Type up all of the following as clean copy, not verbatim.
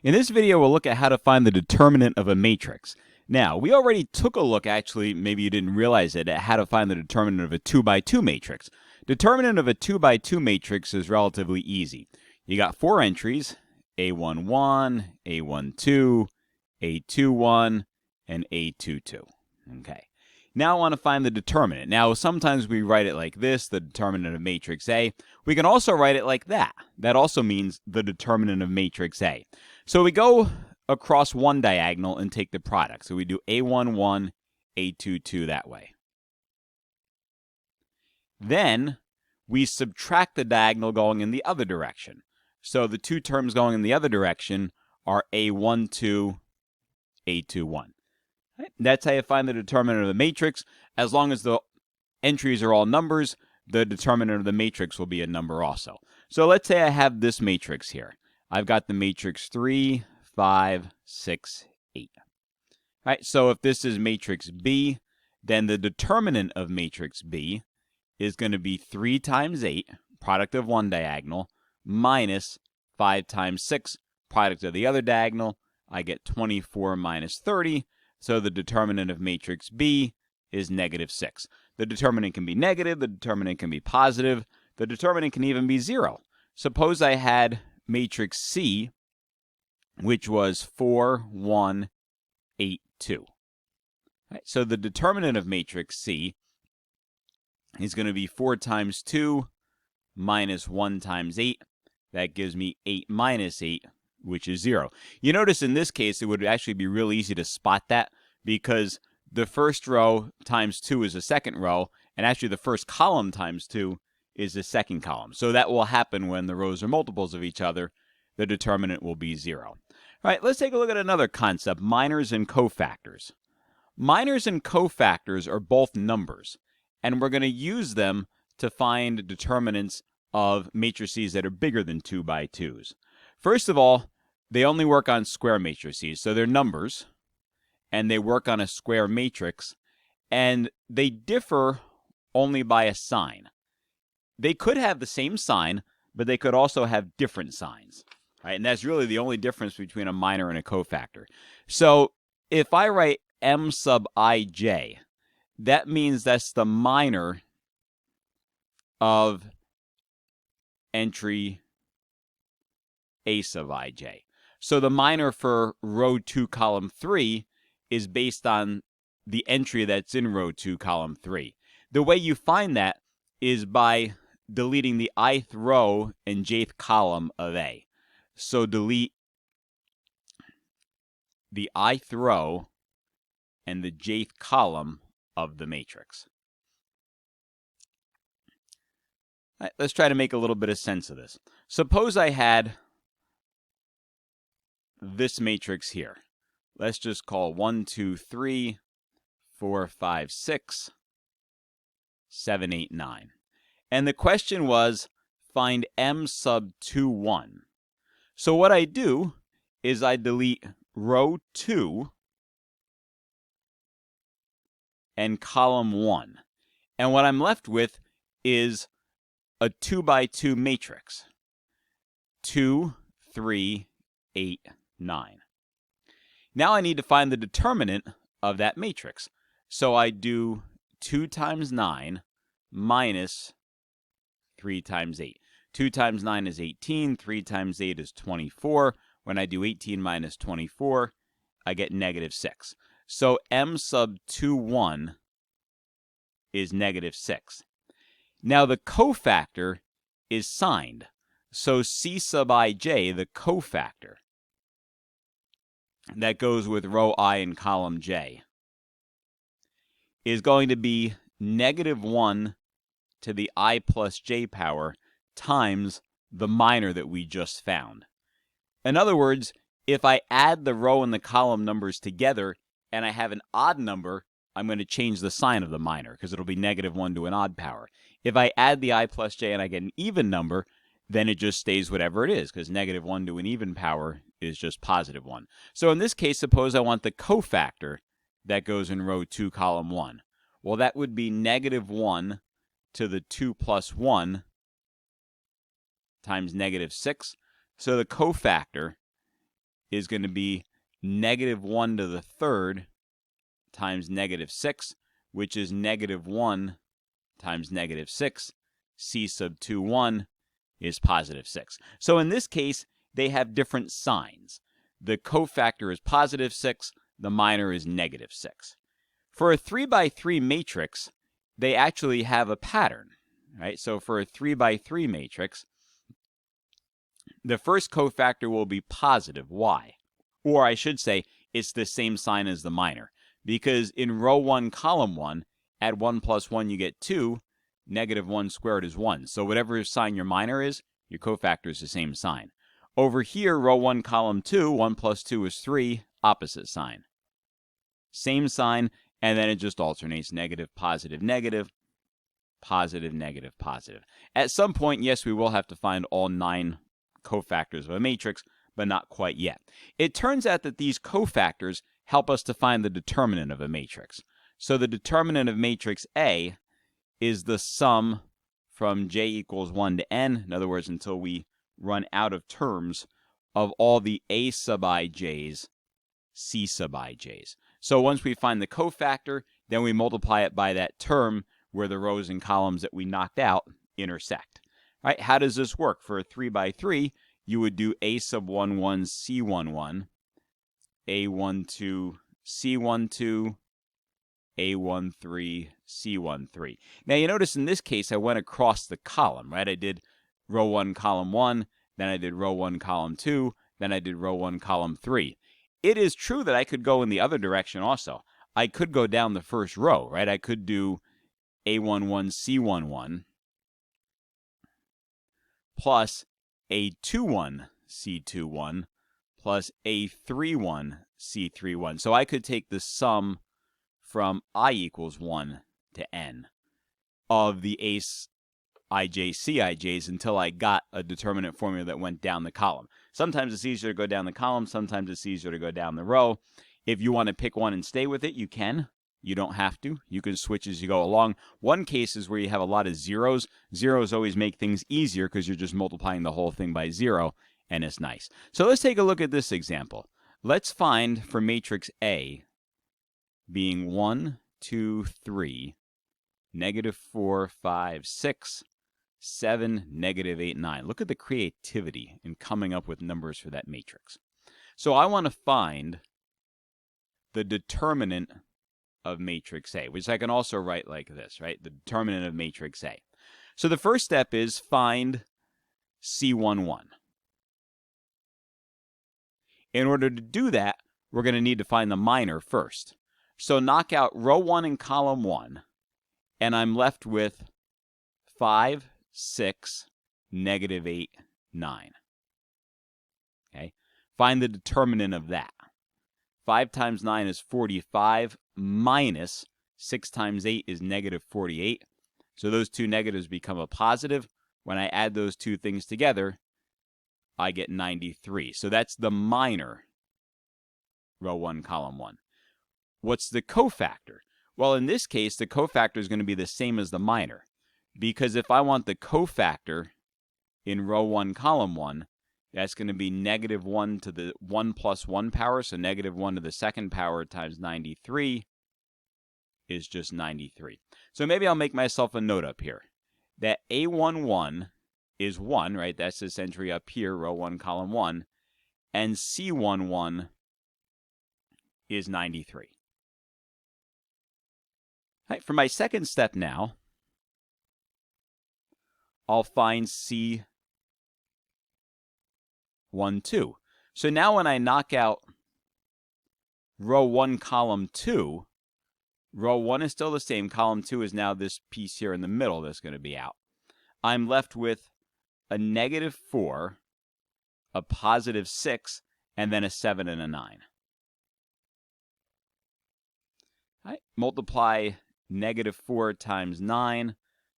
In this video, we'll look at how to find the determinant of a matrix. Now, we already took a look, actually, maybe you didn't realize it, at how to find the determinant of a 2 by 2 matrix. Determinant of a 2 by 2 matrix is relatively easy. You got 4 entries, A11, A12, A21, and A22. Okay. Now I want to find the determinant. Now, sometimes we write it like this, the determinant of matrix A. We can also write it like that. That also means the determinant of matrix A. So we go across one diagonal and take the product. So we do A11, A22 that way. Then we subtract the diagonal going in the other direction. So the two terms going in the other direction are A12, A21. Right? That's how you find the determinant of the matrix. As long as the entries are all numbers, the determinant of the matrix will be a number also. So let's say I have this matrix here. I've got the matrix 3, 5, 6, 8. All right, so if this is matrix B, then the determinant of matrix B is going to be 3 times 8, product of one diagonal, minus 5 times 6, product of the other diagonal. I get 24 minus 30. So the determinant of matrix B is negative 6. The determinant can be negative. The determinant can be positive. The determinant can even be 0. Suppose I had matrix C, which was 4, 1, 8, 2. Right, so the determinant of matrix C is going to be 4 times 2 minus 1 times 8. That gives me 8 minus 8, which is 0. You notice in this case, it would actually be real easy to spot that because the first row times 2 is the second row, and actually the first column times 2 is the second column. So that will happen when the rows are multiples of each other. The determinant will be 0. All right, let's take a look at another concept, minors and cofactors. Minors and cofactors are both numbers, and we're going to use them to find determinants of matrices that are bigger than 2 by 2s. First of all, they only work on square matrices, so they're numbers, and they work on a square matrix, and they differ only by a sign. They could have the same sign, but they could also have different signs, right? And that's really the only difference between a minor and a cofactor. So if I write m sub ij, that means that's the minor of entry a sub ij. So the minor for row 2, column 3 is based on the entry that's in row 2, column 3. The way you find that is by deleting the ith row and jth column of A. So delete the ith row and the jth column of the matrix. All right, let's try to make a little bit of sense of this. Suppose I had this matrix here. Let's just call 1, 2, 3, 4, 5, 6, 7, 8, 9. And the question was, find m sub 2, 1. So what I do is I delete row 2 and column 1. And what I'm left with is a 2 by 2 matrix. 2, 3, 8, 9. Now I need to find the determinant of that matrix. So I do 2 times 9 minus 3 times 8. 2 times 9 is 18. 3 times 8 is 24. When I do 18 minus 24, I get negative 6. So m sub 2, 1 is negative 6. Now the cofactor is signed. So c sub ij, the cofactor, that goes with row I and column j, is going to be negative 1 to the I plus j power times the minor that we just found. In other words, if I add the row and the column numbers together and I have an odd number, I'm going to change the sign of the minor because it'll be negative 1 to an odd power. If I add the I plus j and I get an even number, then it just stays whatever it is because negative 1 to an even power is just positive 1. So in this case, suppose I want the cofactor that goes in row 2, column 1. Well, that would be negative 1 to the 2 plus 1 times negative 6. So the cofactor is going to be negative 1 to the third times negative 6, which is negative 1 times negative 6. C sub 2, 1 is positive 6. So in this case, they have different signs. The cofactor is positive 6. The minor is negative 6. For a 3 by 3 matrix, they actually have a pattern, right? So for a 3 by 3 matrix, the first cofactor will be positive. Why? Or I should say, it's the same sign as the minor. Because in row 1, column 1, add 1 plus 1, you get 2. Negative 1 squared is 1. So whatever sign your minor is, your cofactor is the same sign. Over here, row 1, column 2, 1 plus 2 is 3, opposite sign. Same sign, and then it just alternates negative, positive, negative, positive, negative, positive. At some point, yes, we will have to find all 9 cofactors of a matrix, but not quite yet. It turns out that these cofactors help us to find the determinant of a matrix. So the determinant of matrix A is the sum from j equals 1 to n, in other words, until we run out of terms, of all the a sub ij's, c sub ij's. So once we find the cofactor, then we multiply it by that term where the rows and columns that we knocked out intersect. All right, how does this work? For a 3 by 3, you would do a sub 1, 1, c 1, 1, a12, c12, a13, c13. Now you notice in this case I went across the column, right? I did row 1, column 1, then I did row 1, column 2, then I did row 1, column 3. It is true that I could go in the other direction also. I could go down the first row, right? I could do a11, c11 plus a21, c21 plus a31, c31. So I could take the sum from I equals 1 to n of the a's, ij, cij's until I got a determinant formula that went down the column. Sometimes it's easier to go down the column. Sometimes it's easier to go down the row. If you want to pick one and stay with it, you can. You don't have to. You can switch as you go along. One case is where you have a lot of zeros. Zeros always make things easier because you're just multiplying the whole thing by 0, and it's nice. So let's take a look at this example. Let's find for matrix A being 1, 2, 3, negative 4, 5, 6, 7, negative 8, 9. Look at the creativity in coming up with numbers for that matrix. So I want to find the determinant of matrix A, which I can also write like this, right? The determinant of matrix A. So the first step is find C11. In order to do that, we're going to need to find the minor first. So knock out row 1 in column 1, and I'm left with 5, 6, negative 8, 9. Okay? Find the determinant of that. 5 times 9 is 45, minus 6 times 8 is negative 48. So those two negatives become a positive. When I add those two things together, I get 93. So that's the minor row 1, column 1. What's the cofactor? Well, in this case, the cofactor is going to be the same as the minor. Because if I want the cofactor in row 1, column 1, that's going to be negative 1 to the 1 plus 1 power, so negative 1 to the second power times 93 is just 93. So maybe I'll make myself a note up here. That A11 is 1, right? That's this entry up here, row 1, column 1. And C11 is 93. All right, for my second step now, I'll find C12. So now when I knock out row 1, column 2, row 1 is still the same. Column 2 is now this piece here in the middle that's going to be out. I'm left with a negative 4, a positive 6, and then a 7 and a 9. All right, multiply negative 4 times 9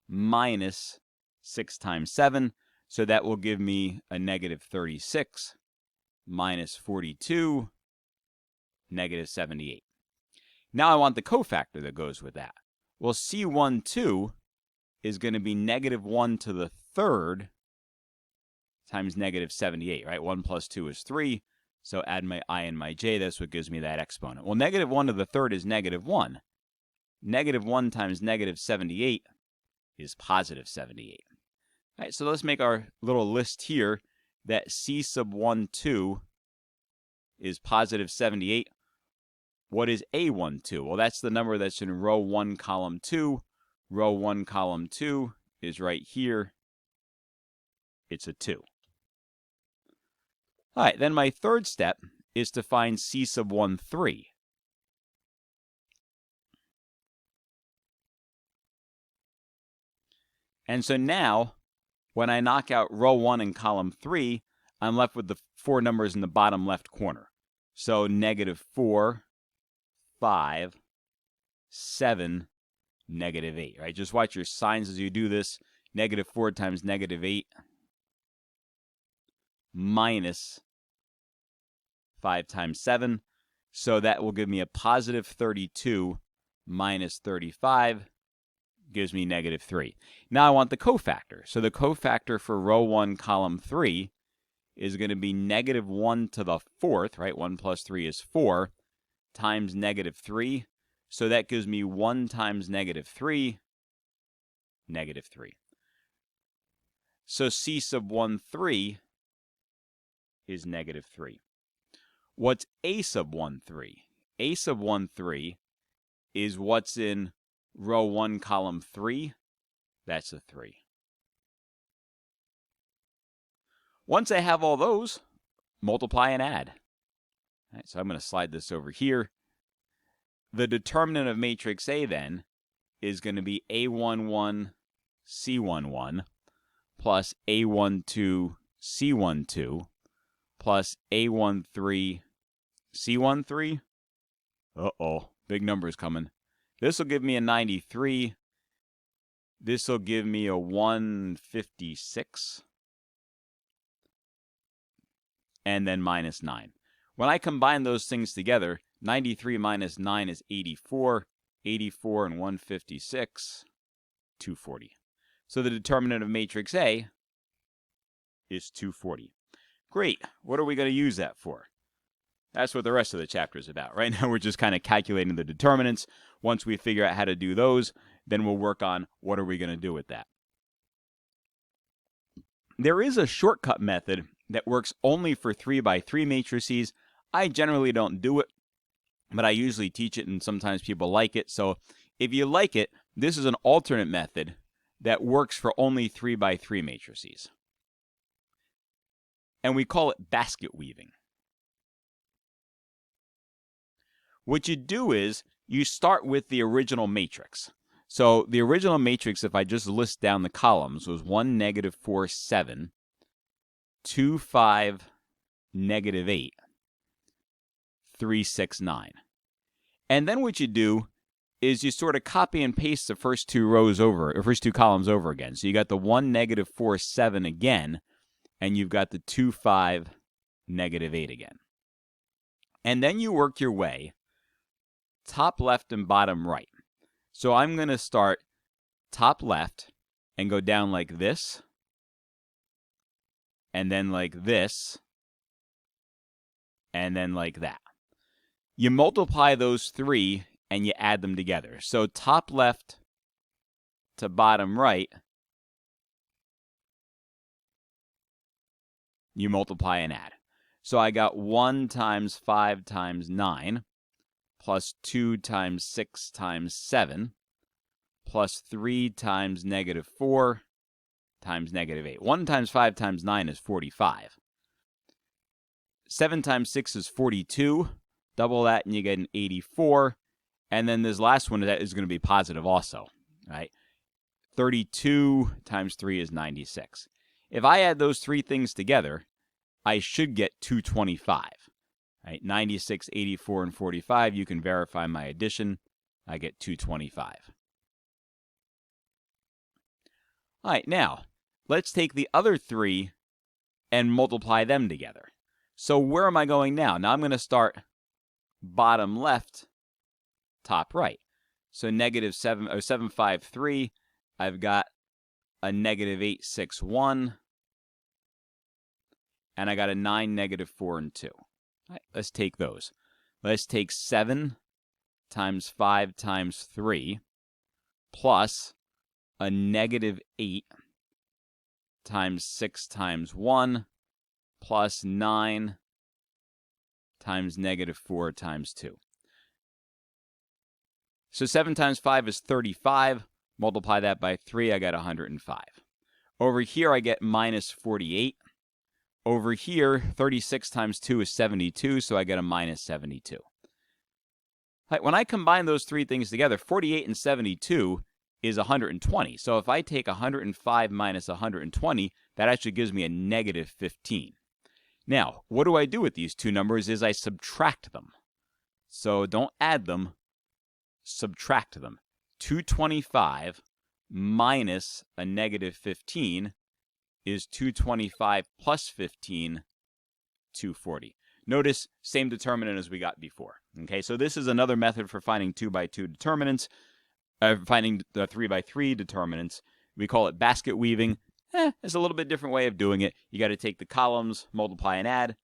minus 6 times 7. So that will give me a negative 36 minus 42, negative 78. Now I want the cofactor that goes with that. Well, C12 is going to be negative 1 to the third times negative 78, right? 1 plus 2 is 3, So add my I and my j, that's what gives me that exponent. Well, negative 1 to the third is negative 1. Negative 1 times negative 78 is positive 78. All right, so let's make our little list here that c sub 1, 2 is positive 78. What is A12? Well, that's the number that's in row 1, column 2. Row 1, column 2 is right here. It's a 2. All right, then my third step is to find C sub 1, 3. And so now, when I knock out row 1 and column 3, I'm left with the 4 numbers in the bottom left corner. So negative 4, 5, 7, negative 8, right? Just watch your signs as you do this. Negative 4 times negative 8 minus 5 times 7. So that will give me a positive 32 minus 35 gives me negative 3. Now I want the cofactor. So the cofactor for row 1, column 3 is going to be negative 1 to the 4th, right? 1 plus 3 is 4, times negative 3. So that gives me 1 times negative 3, negative 3. So C sub 1, 3 is negative 3. What's A sub 1, 3? A sub 1, 3 is what's in row 1, column 3. That's a 3. Once I have all those, multiply and add. All right, so I'm going to slide this over here. The determinant of matrix A then is going to be A11, C11 plus A12, C12 plus A13, C13. Uh-oh, big numbers coming. This will give me a 93. This will give me a 156. And then minus 9. When I combine those things together, 93 minus 9 is 84. 84 and 156, 240. So the determinant of matrix A is 240. Great. What are we going to use that for? That's what the rest of the chapter is about. Right now we're just kind of calculating the determinants. Once we figure out how to do those, then we'll work on what are we going to do with that. There is a shortcut method that works only for 3x3 matrices. I generally don't do it, but I usually teach it and sometimes people like it. So if you like it, this is an alternate method that works for only 3x3 matrices. And we call it basket weaving. What you do is you start with the original matrix. So the original matrix, if I just list down the columns, was 1, negative 4, 7, 2, 5, negative 8, 3, 6, 9. And then what you do is you sort of copy and paste the first two rows over, or first two columns over again. So you got the 1, negative 4, 7 again, and you've got the 2, 5, negative 8 again. And then you work your way top left and bottom right. So I'm going to start top left and go down like this, and then like this, and then like that. You multiply those three and you add them together. So top left to bottom right, you multiply and add. So I got 1 times 5 times 9 plus 2 times 6 times 7 plus 3 times negative 4 times negative 8. 1 times 5 times 9 is 45. 7 times 6 is 42. Double that and you get an 84. And then this last one that is going to be positive also, right? 32 times 3 is 96. If I add those three things together, I should get 225. Right? 96, 84, and 45. You can verify my addition. I get 225. All right, now, let's take the other three and multiply them together. So where am I going now? Now I'm going to start bottom left, top right. So negative 753, I've got a negative 861, and I got a 9, negative 4, and 2. All right, let's take those. Let's take 7 times 5 times 3 plus a negative 8 times 6 times 1 plus 9 times negative 4 times 2. So 7 times 5 is 35. Multiply that by 3, I got 105. Over here, I get minus 48. Over here, 36 times 2 is 72, so I get a minus 72. Right, when I combine those three things together, 48 and 72 is 120. So if I take 105 minus 120, that actually gives me a negative 15. Now, what do I do with these two numbers is I subtract them. So don't add them, subtract them. 225 minus a negative 15 is 225 plus 15, 240. Notice, same determinant as we got before. Okay, so this is another method for finding 2 by 2 determinants, finding the 3 by 3 determinants. We call it basket weaving. It's a little bit different way of doing it. You got to take the columns, multiply and add,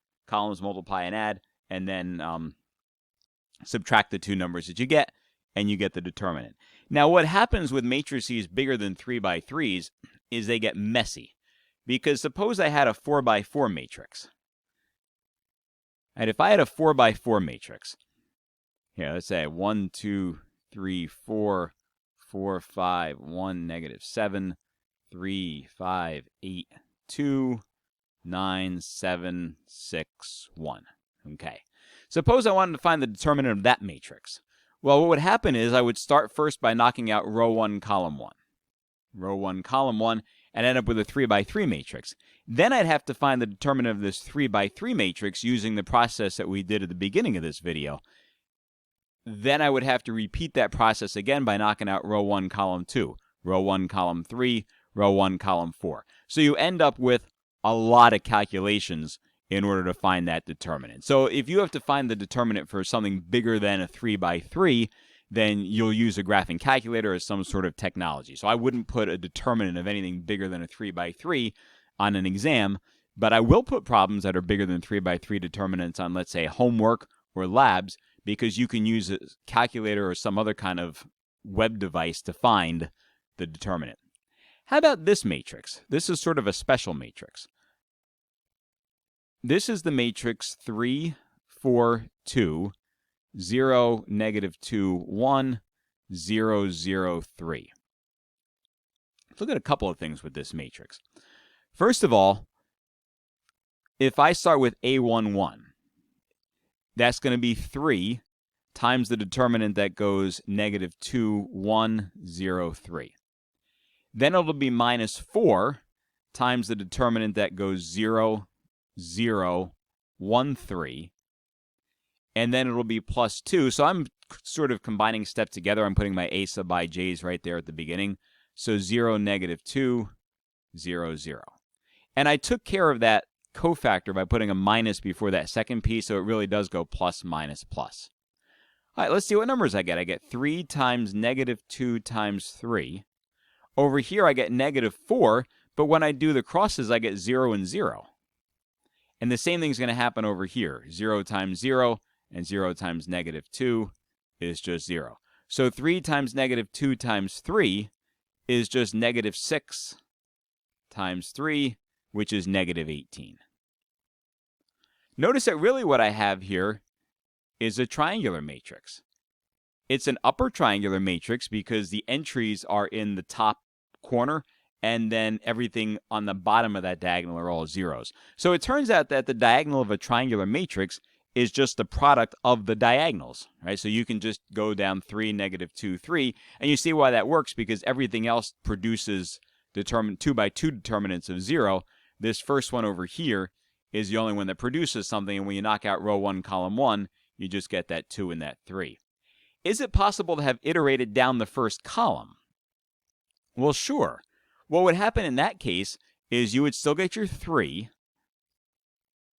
and then subtract the two numbers that you get, and you get the determinant. Now, what happens with matrices bigger than 3 by 3s is they get messy. Because suppose I had a 4 by 4 matrix. And if I had a 4 by 4 matrix, here, let's say 1, 2, 3, 4, 4, 5, 1, negative 7, 3, 5, 8, 2, 9, 7, 6, 1. Okay. Suppose I wanted to find the determinant of that matrix. Well, what would happen is I would start first by knocking out row 1, column 1. Row 1, column 1, and end up with a 3 by 3 matrix. Then I'd have to find the determinant of this 3 by 3 matrix using the process that we did at the beginning of this video. Then I would have to repeat that process again by knocking out row 1, column 2, row 1, column 3, row 1, column 4. So you end up with a lot of calculations in order to find that determinant. So if you have to find the determinant for something bigger than a 3 by 3, then you'll use a graphing calculator or some sort of technology. So I wouldn't put a determinant of anything bigger than a 3 by 3 on an exam, but I will put problems that are bigger than 3 by 3 determinants on, let's say, homework or labs, because you can use a calculator or some other kind of web device to find the determinant. How about this matrix? This is sort of a special matrix. This is the matrix 3, 4, 2, 0, negative 2, 1, 0, 0, 3. Let's look at a couple of things with this matrix. First of all, if I start with A1, 1, that's going to be 3 times the determinant that goes negative 2, 1, 0, 3. Then it'll be minus 4 times the determinant that goes 0, 0, 1, 3. And then it'll be plus 2. So I'm sort of combining steps together. I'm putting my a sub I j's right there at the beginning. So 0, negative 2, 0, 0. And I took care of that cofactor by putting a minus before that second piece, so it really does go plus, minus, plus. All right, let's see what numbers I get. I get 3 times negative 2 times 3. Over here, I get negative 4, but when I do the crosses, I get 0 and 0. And the same thing is going to happen over here. 0 times 0 and 0 times negative 2 is just 0. So 3 times negative 2 times 3 is just negative 6 times 3, which is negative 18. Notice that really what I have here is a triangular matrix. It's an upper triangular matrix because the entries are in the top corner, and then everything on the bottom of that diagonal are all zeros. So it turns out that the diagonal of a triangular matrix is just the product of the diagonals, right? So you can just go down 3, negative 2, 3, and you see why that works, because everything else produces 2 by 2 determinants of 0. This first one over here is the only one that produces something, and when you knock out row 1, column 1, you just get that 2 and that 3. Is it possible to have iterated down the first column? Well, sure. What would happen in that case is you would still get your 3,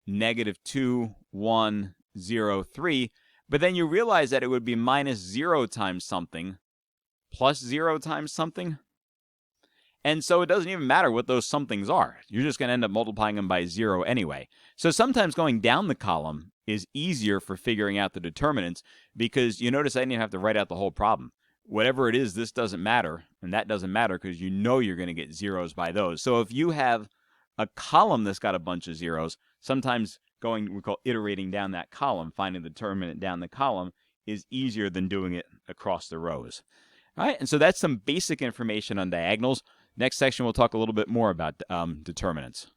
negative 2, 1, 0, 3, but then you realize that it would be minus 0 times something plus 0 times something. And so it doesn't even matter what those somethings are. You're just going to end up multiplying them by 0 anyway. So sometimes going down the column is easier for figuring out the determinants, because you notice I didn't even have to write out the whole problem. Whatever it is, this doesn't matter, and that doesn't matter because you know you're going to get zeros by those. So if you have a column that's got a bunch of zeros, sometimes we call iterating down that column, finding the determinant down the column, is easier than doing it across the rows. All right, and so that's some basic information on diagonals. Next section, we'll talk a little bit more about determinants.